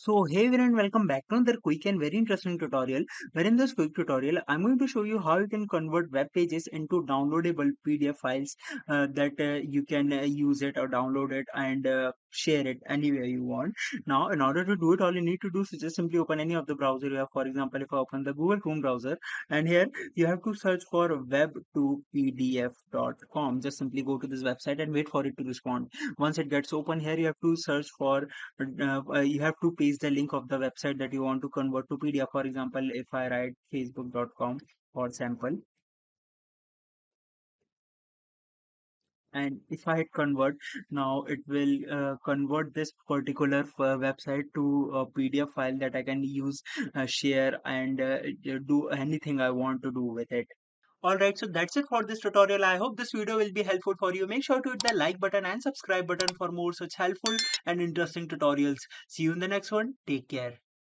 So hey everyone, welcome back to another quick and very interesting tutorial. Where in this quick tutorial, I'm going to show you how you can convert web pages into downloadable PDF files that you can use it or download it and share it anywhere you want. Now, in order to do it, all you need to do is just simply open any of the browser you have. For example, if I open the Google Chrome browser, and here you have to search for web2pdf.com. Just simply go to this website and wait for it to respond. Once it gets open, here you have to search for you have to paste the link of the website that you want to convert to PDF. For example, if I write facebook.com for sample, and if I hit convert, now it will convert this particular website to a PDF file that I can use, share, and do anything I want to do with it. Alright, so that's it for this tutorial. I hope this video will be helpful for you. Make sure to hit the like button and subscribe button for more such helpful and interesting tutorials. See you in the next one. Take care.